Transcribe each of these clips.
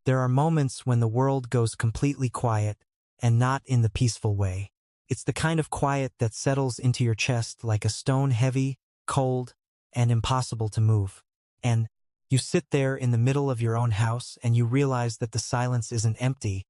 There are moments when the world goes completely quiet, and not in the peaceful way. It's the kind of quiet that settles into your chest like a stone, heavy, cold, and impossible to move. And you sit there in the middle of your own house and you realize that the silence isn't empty.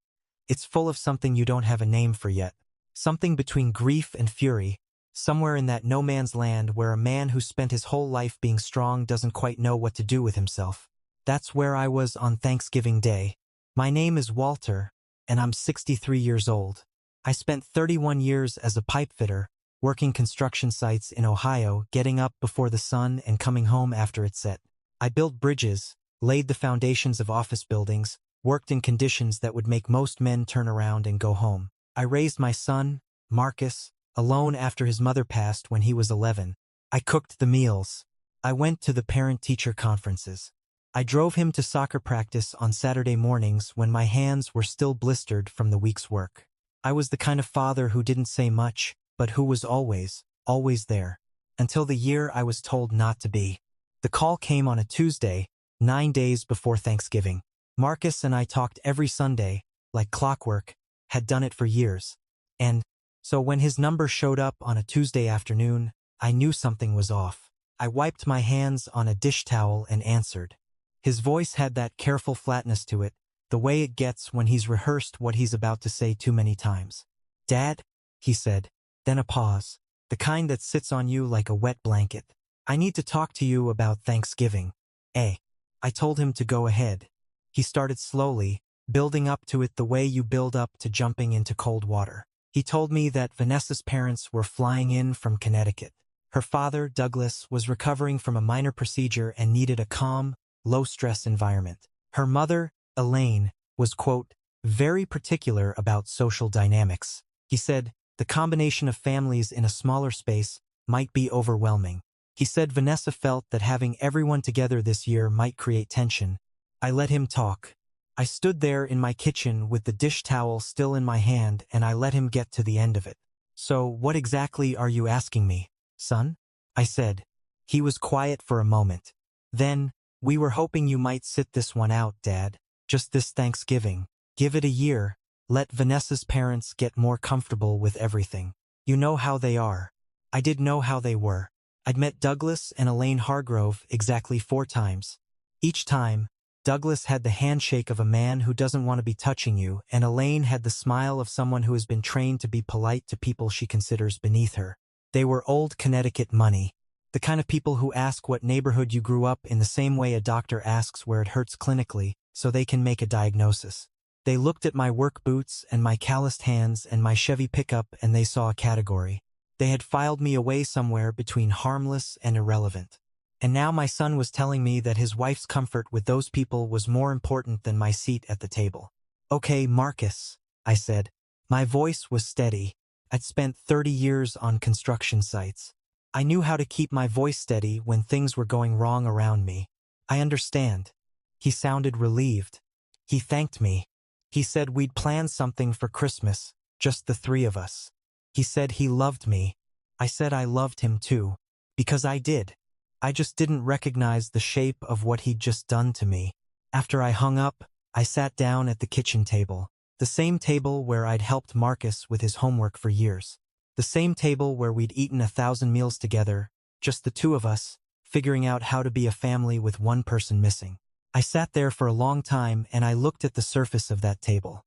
It's full of something you don't have a name for yet. Something between grief and fury, somewhere in that no man's land where a man who spent his whole life being strong doesn't quite know what to do with himself. That's where I was on Thanksgiving Day. My name is Walter, and I'm 63 years old. I spent 31 years as a pipe fitter, working construction sites in Ohio, getting up before the sun and coming home after it set. I built bridges, laid the foundations of office buildings, worked in conditions that would make most men turn around and go home. I raised my son, Marcus, alone after his mother passed when he was 11. I cooked the meals. I went to the parent-teacher conferences. I drove him to soccer practice on Saturday mornings when my hands were still blistered from the week's work. I was the kind of father who didn't say much, but who was always, always there. Until the year I was told not to be. The call came on a Tuesday, 9 days before Thanksgiving. Marcus and I talked every Sunday, like clockwork, had done it for years. And so when his number showed up on a Tuesday afternoon, I knew something was off. I wiped my hands on a dish towel and answered. His voice had that careful flatness to it, the way it gets when he's rehearsed what he's about to say too many times. "Dad," he said, then a pause, the kind that sits on you like a wet blanket. "I need to talk to you about Thanksgiving." I told him to go ahead. He started slowly, building up to it the way you build up to jumping into cold water. He told me that Vanessa's parents were flying in from Connecticut. Her father, Douglas, was recovering from a minor procedure and needed a calm, low-stress environment. Her mother, Elaine, was, quote, very particular about social dynamics. He said, the combination of families in a smaller space might be overwhelming. He said Vanessa felt that having everyone together this year might create tension. I let him talk. I stood there in my kitchen with the dish towel still in my hand and I let him get to the end of it. "So what exactly are you asking me, son?" I said. He was quiet for a moment. Then, "We were hoping you might sit this one out, Dad. Just this Thanksgiving. Give it a year. Let Vanessa's parents get more comfortable with everything. You know how they are." I did know how they were. I'd met Douglas and Elaine Hargrove exactly 4 times. Each time, Douglas had the handshake of a man who doesn't want to be touching you, and Elaine had the smile of someone who has been trained to be polite to people she considers beneath her. They were old Connecticut money. The kind of people who ask what neighborhood you grew up in the same way a doctor asks where it hurts clinically, so they can make a diagnosis. They looked at my work boots and my calloused hands and my Chevy pickup and they saw a category. They had filed me away somewhere between harmless and irrelevant. And now my son was telling me that his wife's comfort with those people was more important than my seat at the table. "Okay, Marcus," I said. My voice was steady. I'd spent 30 years on construction sites. I knew how to keep my voice steady when things were going wrong around me. "I understand." He sounded relieved. He thanked me. He said we'd planned something for Christmas, just the 3 of us. He said he loved me. I said I loved him too. Because I did. I just didn't recognize the shape of what he'd just done to me. After I hung up, I sat down at the kitchen table. The same table where I'd helped Marcus with his homework for years. The same table where we'd eaten 1,000 meals together, just the 2 of us, figuring out how to be a family with one person missing. I sat there for a long time and I looked at the surface of that table.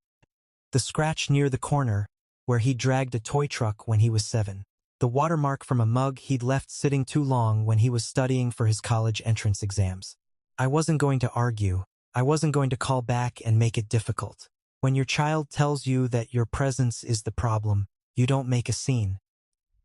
The scratch near the corner, where he dragged a toy truck when he was 7. The watermark from a mug he'd left sitting too long when he was studying for his college entrance exams. I wasn't going to argue. I wasn't going to call back and make it difficult. When your child tells you that your presence is the problem, you don't make a scene.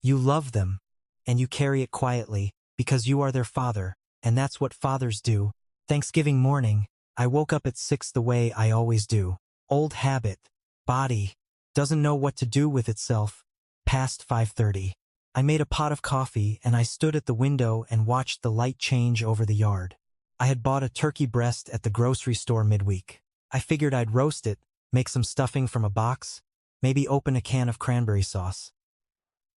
You love them, and you carry it quietly, because you are their father, and that's what fathers do. Thanksgiving morning, I woke up at 6 the way I always do. Old habit. Body. Doesn't know what to do with itself. Past 5:30. I made a pot of coffee and I stood at the window and watched the light change over the yard. I had bought a turkey breast at the grocery store midweek. I figured I'd roast it, make some stuffing from a box, maybe open a can of cranberry sauce.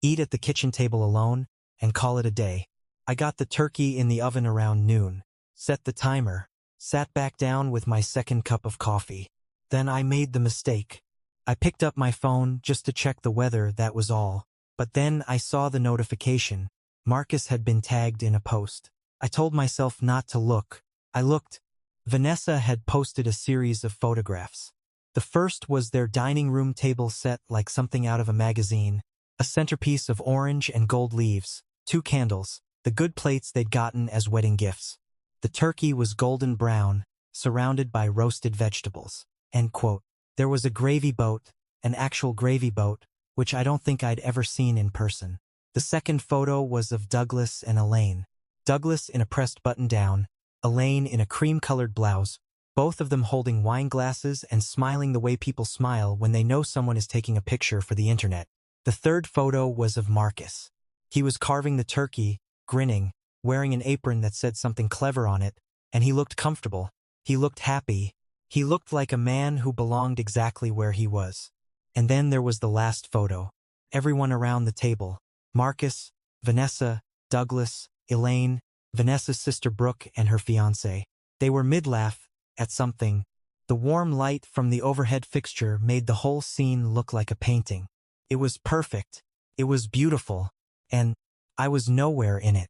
Eat at the kitchen table alone, and call it a day. I got the turkey in the oven around noon. Set the timer. sat back down with my second cup of coffee. Then I made the mistake. I picked up my phone just to check the weather, that was all. But then I saw the notification. Marcus had been tagged in a post. I told myself not to look. I looked. Vanessa had posted a series of photographs. The first was their dining room table set like something out of a magazine, a centerpiece of orange and gold leaves, 2 candles, the good plates they'd gotten as wedding gifts. The turkey was golden brown, surrounded by roasted vegetables. End quote. There was a gravy boat, an actual gravy boat, which I don't think I'd ever seen in person. The second photo was of Douglas and Elaine. Douglas in a pressed button-down, Elaine in a cream-colored blouse, both of them holding wine glasses and smiling the way people smile when they know someone is taking a picture for the internet. The third photo was of Marcus. He was carving the turkey, grinning, wearing an apron that said something clever on it, and he looked comfortable. He looked happy. He looked like a man who belonged exactly where he was. And then there was the last photo. Everyone around the table. Marcus, Vanessa, Douglas, Elaine, Vanessa's sister Brooke and her fiancé. They were mid-laugh at something. The warm light from the overhead fixture made the whole scene look like a painting. It was perfect. It was beautiful. And I was nowhere in it.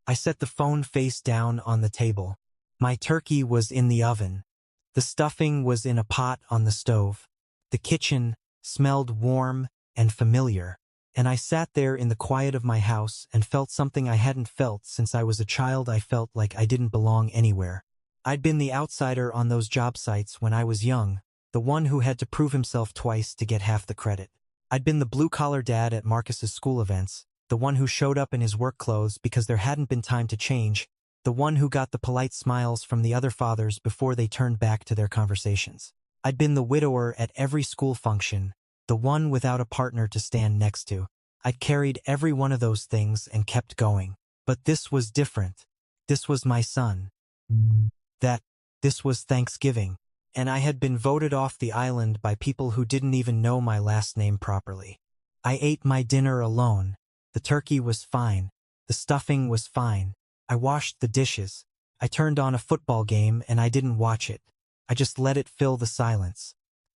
I set the phone face down on the table. My turkey was in the oven. The stuffing was in a pot on the stove. The kitchen smelled warm and familiar. And I sat there in the quiet of my house and felt something I hadn't felt since I was a child. I felt like I didn't belong anywhere. I'd been the outsider on those job sites when I was young, the one who had to prove himself twice to get half the credit. I'd been the blue-collar dad at Marcus's school events, the one who showed up in his work clothes because there hadn't been time to change, the one who got the polite smiles from the other fathers before they turned back to their conversations. I'd been the widower at every school function, the one without a partner to stand next to. I'd carried every one of those things and kept going. But this was different. This was my son. This was Thanksgiving. And I had been voted off the island by people who didn't even know my last name properly. I ate my dinner alone. The turkey was fine. The stuffing was fine. I washed the dishes. I turned on a football game and I didn't watch it. I just let it fill the silence.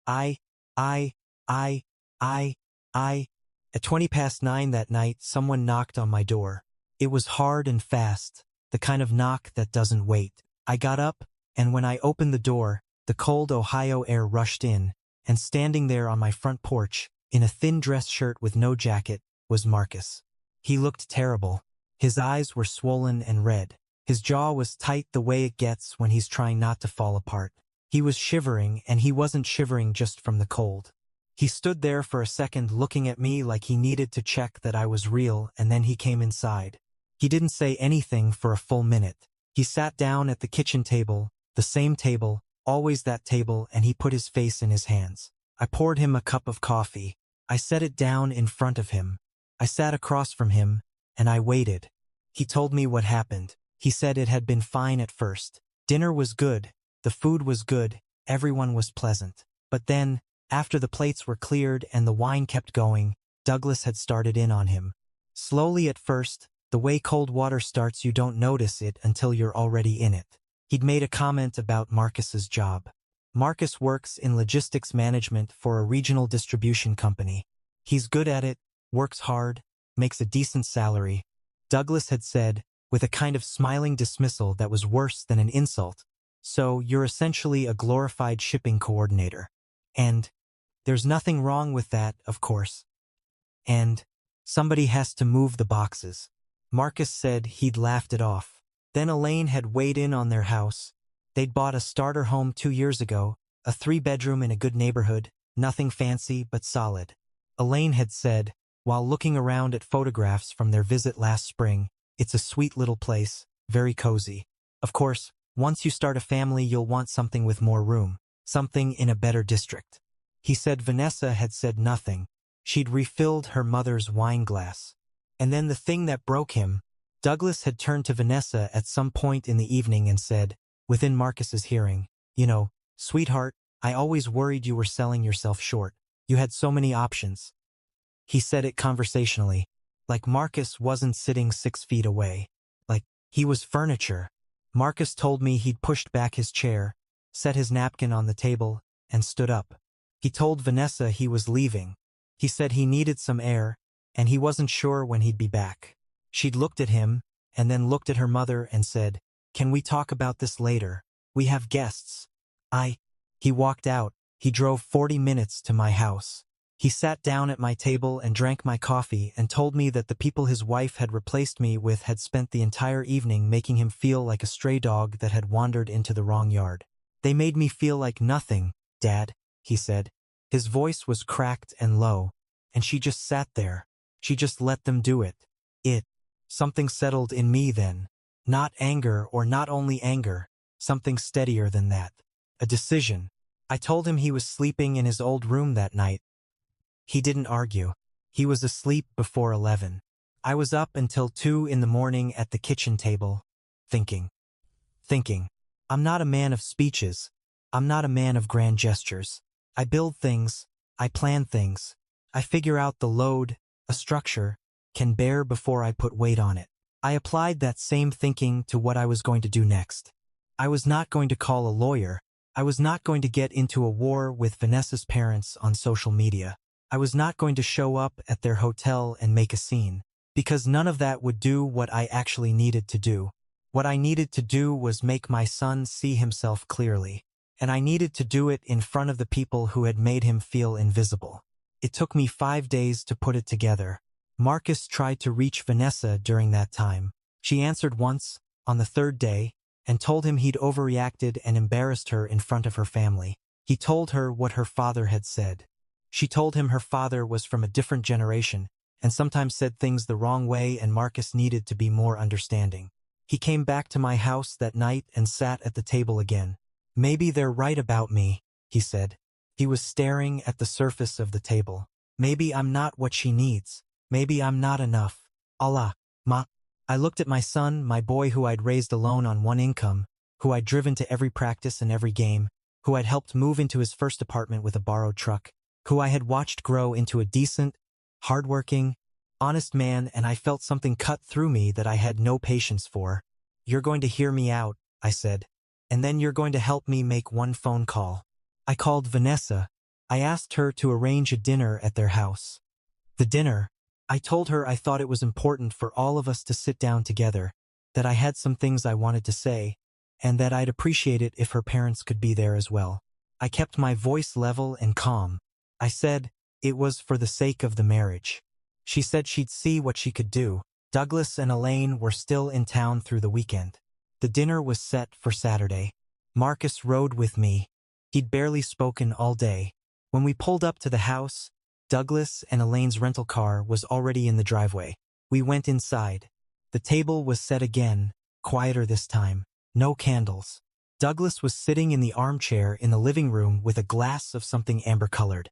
At 9:20 that night, someone knocked on my door. It was hard and fast, the kind of knock that doesn't wait. I got up, and when I opened the door, the cold Ohio air rushed in, and standing there on my front porch, in a thin dress shirt with no jacket, was Marcus. He looked terrible. His eyes were swollen and red. His jaw was tight the way it gets when he's trying not to fall apart. He was shivering, and he wasn't shivering just from the cold. He stood there for a second looking at me like he needed to check that I was real, and then he came inside. He didn't say anything for a full minute. He sat down at the kitchen table, the same table, always that table, and he put his face in his hands. I poured him a cup of coffee. I set it down in front of him. I sat across from him, and I waited. He told me what happened. He said it had been fine at first. Dinner was good. The food was good. Everyone was pleasant. But then, after the plates were cleared and the wine kept going, Douglas had started in on him. Slowly at first, the way cold water starts, you don't notice it until you're already in it. He'd made a comment about Marcus's job. Marcus works in logistics management for a regional distribution company. He's good at it, works hard, makes a decent salary. Douglas had said, with a kind of smiling dismissal that was worse than an insult, "So you're essentially a glorified shipping coordinator. And there's nothing wrong with that, of course. And somebody has to move the boxes." Marcus said he'd laughed it off. Then Elaine had weighed in on their house. They'd bought a starter home 2 years ago, a 3-bedroom in a good neighborhood, nothing fancy but solid. Elaine had said, while looking around at photographs from their visit last spring, "It's a sweet little place, very cozy. Of course, once you start a family you'll want something with more room, something in a better district." He said Vanessa had said nothing. She'd refilled her mother's wine glass. And then the thing that broke him, Douglas had turned to Vanessa at some point in the evening and said, within Marcus's hearing, "You know, sweetheart, I always worried you were selling yourself short. You had so many options." He said it conversationally, like Marcus wasn't sitting 6 feet away. Like he was furniture. Marcus told me he'd pushed back his chair, set his napkin on the table, and stood up. He told Vanessa he was leaving. He said he needed some air, and he wasn't sure when he'd be back. She'd looked at him, and then looked at her mother and said, "Can we talk about this later? We have guests." He walked out. He drove 40 minutes to my house. He sat down at my table and drank my coffee and told me that the people his wife had replaced me with had spent the entire evening making him feel like a stray dog that had wandered into the wrong yard. "They made me feel like nothing, Dad," he said. His voice was cracked and low, and she just sat there. She just let them do it. Something settled in me then. Not anger, or not only anger, something steadier than that. A decision. I told him he was sleeping in his old room that night. He didn't argue. He was asleep before 11. I was up until 2 in the morning at the kitchen table, thinking. I'm not a man of speeches. I'm not a man of grand gestures. I build things. I plan things. I figure out the load, a structure, can bear before I put weight on it. I applied that same thinking to what I was going to do next. I was not going to call a lawyer. I was not going to get into a war with Vanessa's parents on social media. I was not going to show up at their hotel and make a scene, because none of that would do what I actually needed to do. What I needed to do was make my son see himself clearly, and I needed to do it in front of the people who had made him feel invisible. It took me 5 days to put it together. Marcus tried to reach Vanessa during that time. She answered once, on the 3rd day, and told him he'd overreacted and embarrassed her in front of her family. He told her what her father had said. She told him her father was from a different generation and sometimes said things the wrong way, and Marcus needed to be more understanding. He came back to my house that night and sat at the table again. "Maybe they're right about me," he said. He was staring at the surface of the table. "Maybe I'm not what she needs. Maybe I'm not enough. Allah, ma." I looked at my son, my boy who I'd raised alone on one income, who I'd driven to every practice and every game, who I'd helped move into his first apartment with a borrowed truck, who I had watched grow into a decent, hardworking, honest man, and I felt something cut through me that I had no patience for. "You're going to hear me out," I said, "and then you're going to help me make one phone call." I called Vanessa. I asked her to arrange a dinner at their house. The dinner. I told her I thought it was important for all of us to sit down together, that I had some things I wanted to say, and that I'd appreciate it if her parents could be there as well. I kept my voice level and calm. I said it was for the sake of the marriage. She said she'd see what she could do. Douglas and Elaine were still in town through the weekend. The dinner was set for Saturday. Marcus rode with me. He'd barely spoken all day. When we pulled up to the house, Douglas and Elaine's rental car was already in the driveway. We went inside. The table was set again, quieter this time. No candles. Douglas was sitting in the armchair in the living room with a glass of something amber-colored.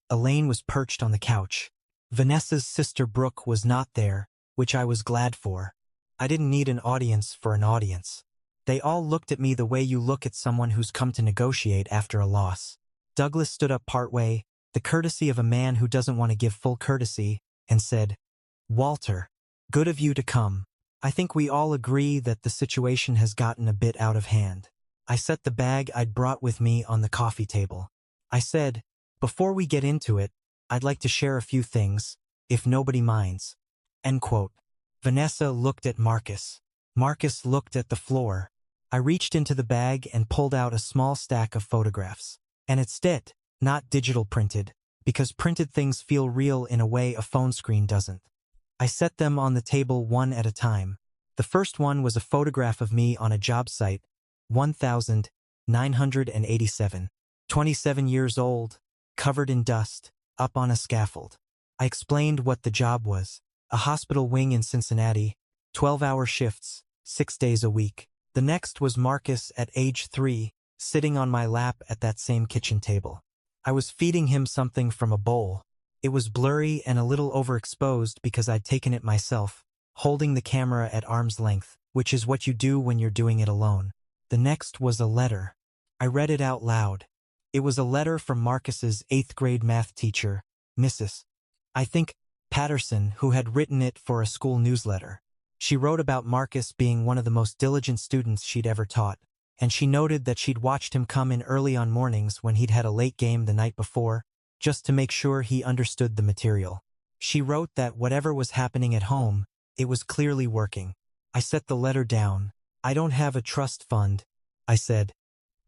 Elaine was perched on the couch. Vanessa's sister Brooke was not there, which I was glad for. I didn't need an audience for an audience. They all looked at me the way you look at someone who's come to negotiate after a loss. Douglas stood up partway, the courtesy of a man who doesn't want to give full courtesy, and said, "Walter, good of you to come. I think we all agree that the situation has gotten a bit out of hand." I set the bag I'd brought with me on the coffee table. I said, "Before we get into it, I'd like to share a few things, if nobody minds." End quote. Vanessa looked at Marcus. Marcus looked at the floor. I reached into the bag and pulled out a small stack of photographs. And it's not digital printed, because printed things feel real in a way a phone screen doesn't. I set them on the table one at a time. The first one was a photograph of me on a job site, 1987. 27 years old, covered in dust, up on a scaffold. I explained what the job was. A hospital wing in Cincinnati, 12-hour shifts, 6 days a week. The next was Marcus at age 3, sitting on my lap at that same kitchen table. I was feeding him something from a bowl. It was blurry and a little overexposed because I'd taken it myself, holding the camera at arm's length, which is what you do when you're doing it alone. The next was a letter. I read it out loud. It was a letter from Marcus's 8th grade math teacher, Mrs. I think Patterson, who had written it for a school newsletter. She wrote about Marcus being one of the most diligent students she'd ever taught, and she noted that she'd watched him come in early on mornings when he'd had a late game the night before, just to make sure he understood the material. She wrote that whatever was happening at home, it was clearly working. I set the letter down. I don't have a trust fund, I said.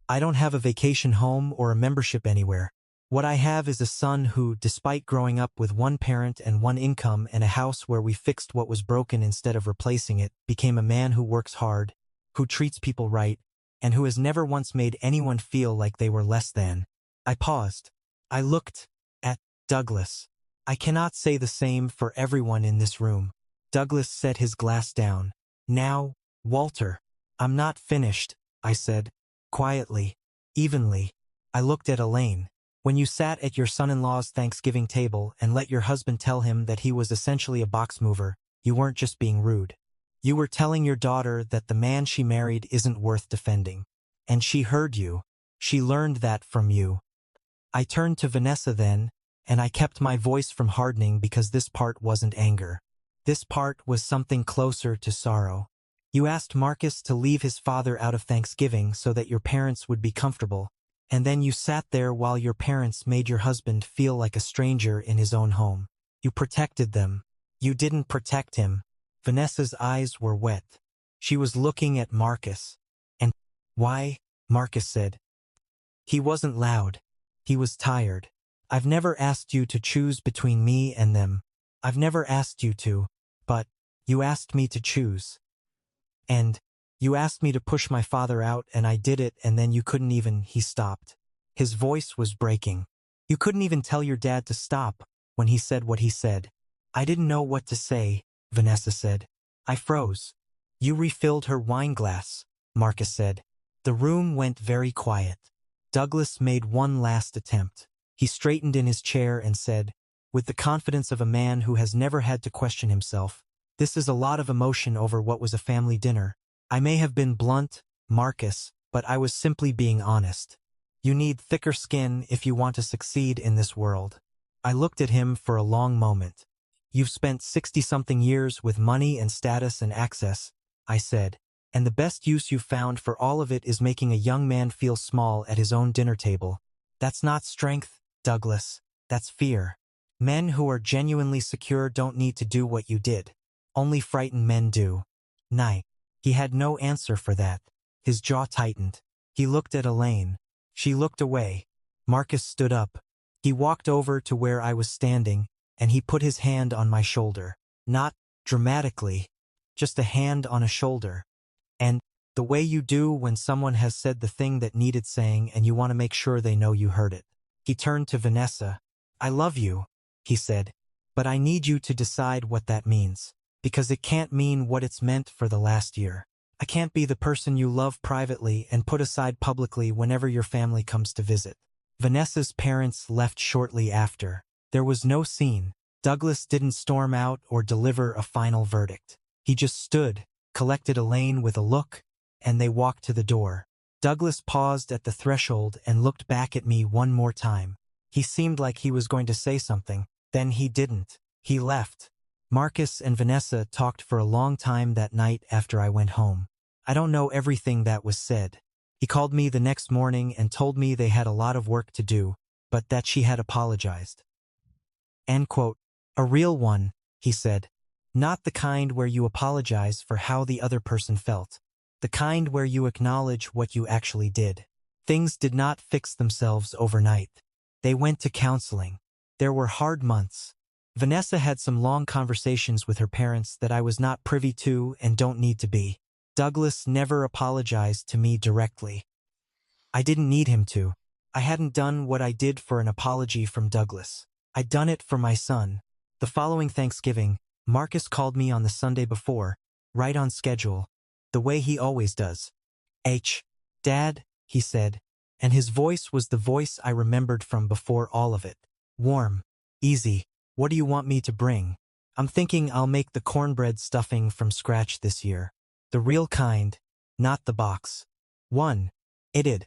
I don't have a vacation home or a membership anywhere. What I have is a son who, despite growing up with one parent and one income and a house where we fixed what was broken instead of replacing it, became a man who works hard, who treats people right, and who has never once made anyone feel like they were less than. I paused. I looked at Douglas. I cannot say the same for everyone in this room. Douglas set his glass down. Now, Walter. I'm not finished, I said, quietly, evenly. I looked at Elaine. When you sat at your son-in-law's Thanksgiving table and let your husband tell him that he was essentially a box mover, you weren't just being rude. You were telling your daughter that the man she married isn't worth defending. And she heard you. She learned that from you. I turned to Vanessa then, and I kept my voice from hardening because this part wasn't anger. This part was something closer to sorrow. You asked Marcus to leave his father out of Thanksgiving so that your parents would be comfortable, and then you sat there while your parents made your husband feel like a stranger in his own home. You protected them. You didn't protect him. Vanessa's eyes were wet. She was looking at Marcus. And, why? Marcus said. He wasn't loud. He was tired. I've never asked you to choose between me and them. I've never asked you to, but you asked me to choose. And you asked me to push my father out and I did it and then you couldn't even, he stopped. His voice was breaking. You couldn't even tell your dad to stop when he said what he said. I didn't know what to say, Vanessa said. I froze. You refilled her wine glass, Marcus said. The room went very quiet. Douglas made one last attempt. He straightened in his chair and said, with the confidence of a man who has never had to question himself, this is a lot of emotion over what was a family dinner. I may have been blunt, Marcus, but I was simply being honest. You need thicker skin if you want to succeed in this world. I looked at him for a long moment. You've spent 60-something years with money and status and access, I said, and the best use you've found for all of it is making a young man feel small at his own dinner table. That's not strength, Douglas. That's fear. Men who are genuinely secure don't need to do what you did. Only frightened men do. Night. He had no answer for that. His jaw tightened. He looked at Elaine. She looked away. Marcus stood up. He walked over to where I was standing, and he put his hand on my shoulder. Not dramatically, just a hand on a shoulder. And the way you do when someone has said the thing that needed saying and you want to make sure they know you heard it. He turned to Vanessa. I love you, he said, but I need you to decide what that means. Because it can't mean what it's meant for the last year. I can't be the person you love privately and put aside publicly whenever your family comes to visit. Vanessa's parents left shortly after. There was no scene. Douglas didn't storm out or deliver a final verdict. He just stood, collected Elaine with a look, and they walked to the door. Douglas paused at the threshold and looked back at me one more time. He seemed like he was going to say something. Then he didn't. He left. Marcus and Vanessa talked for a long time that night after I went home. I don't know everything that was said. He called me the next morning and told me they had a lot of work to do, but that she had apologized. End quote. A real one, he said. Not the kind where you apologize for how the other person felt. The kind where you acknowledge what you actually did. Things did not fix themselves overnight. They went to counseling. There were hard months. Vanessa had some long conversations with her parents that I was not privy to and don't need to be. Douglas never apologized to me directly. I didn't need him to. I hadn't done what I did for an apology from Douglas. I'd done it for my son. The following Thanksgiving, Marcus called me on the Sunday before, right on schedule, the way he always does. Dad, he said, and his voice was the voice I remembered from before all of it. Warm, easy. What do you want me to bring? I'm thinking I'll make the cornbread stuffing from scratch this year. The real kind, not the box. It'd.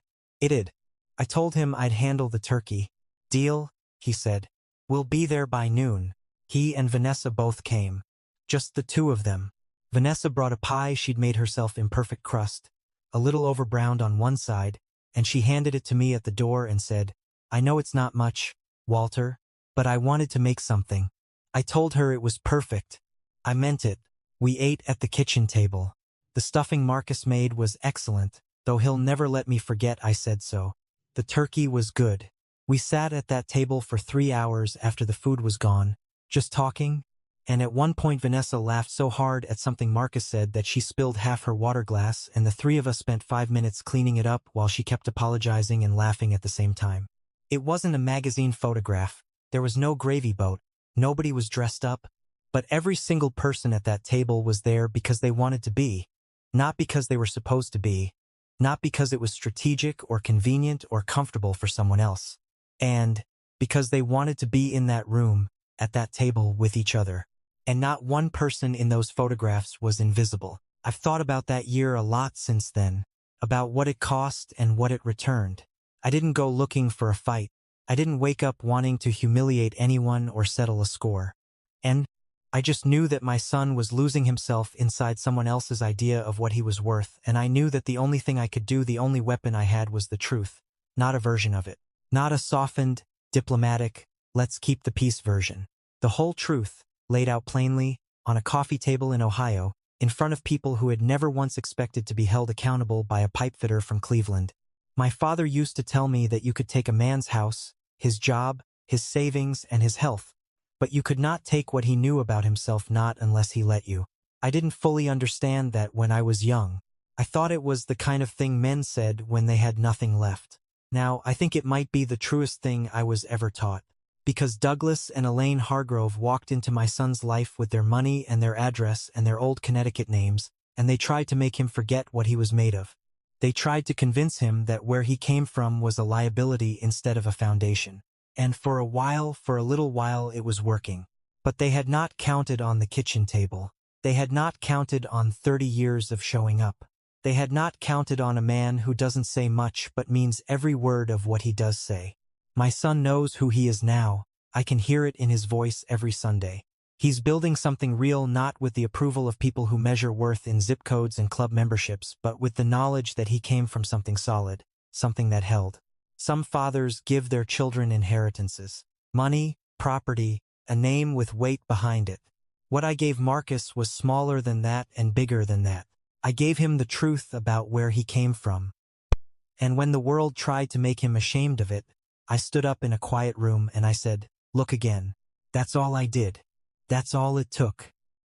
I told him I'd handle the turkey. Deal, he said. We'll be there by noon. He and Vanessa both came. Just the two of them. Vanessa brought a pie she'd made herself in perfect crust, a little over-browned on one side, and she handed it to me at the door and said, "I know it's not much, Walter, but I wanted to make something." I told her it was perfect. I meant it. We ate at the kitchen table. The stuffing Marcus made was excellent, though he'll never let me forget I said so. The turkey was good. We sat at that table for 3 hours after the food was gone, just talking, and at one point Vanessa laughed so hard at something Marcus said that she spilled half her water glass, and the three of us spent 5 minutes cleaning it up while she kept apologizing and laughing at the same time. It wasn't a magazine photograph. There was no gravy boat. Nobody was dressed up. But every single person at that table was there because they wanted to be, not because they were supposed to be, not because it was strategic or convenient or comfortable for someone else, and because they wanted to be in that room, at that table with each other. And not one person in those photographs was invisible. I've thought about that year a lot since then, about what it cost and what it returned. I didn't go looking for a fight. I didn't wake up wanting to humiliate anyone or settle a score. And I just knew that my son was losing himself inside someone else's idea of what he was worth, and I knew that the only thing I could do, the only weapon I had, was the truth, not a version of it. Not a softened, diplomatic, let's keep the peace version. The whole truth, laid out plainly, on a coffee table in Ohio, in front of people who had never once expected to be held accountable by a pipefitter from Cleveland. My father used to tell me that you could take a man's house, his job, his savings, and his health, but you could not take what he knew about himself, not unless he let you. I didn't fully understand that when I was young. I thought it was the kind of thing men said when they had nothing left. Now, I think it might be the truest thing I was ever taught. Because Douglas and Elaine Hargrove walked into my son's life with their money and their address and their old Connecticut names, and they tried to make him forget what he was made of. They tried to convince him that where he came from was a liability instead of a foundation. And for a little while it was working. But they had not counted on the kitchen table. They had not counted on 30 years of showing up. They had not counted on a man who doesn't say much but means every word of what he does say. My son knows who he is now. I can hear it in his voice every Sunday. He's building something real, not with the approval of people who measure worth in zip codes and club memberships, but with the knowledge that he came from something solid, something that held. Some fathers give their children inheritances. Money, property, a name with weight behind it. What I gave Marcus was smaller than that and bigger than that. I gave him the truth about where he came from. And when the world tried to make him ashamed of it, I stood up in a quiet room and I said, "Look again." That's all I did. That's all it took.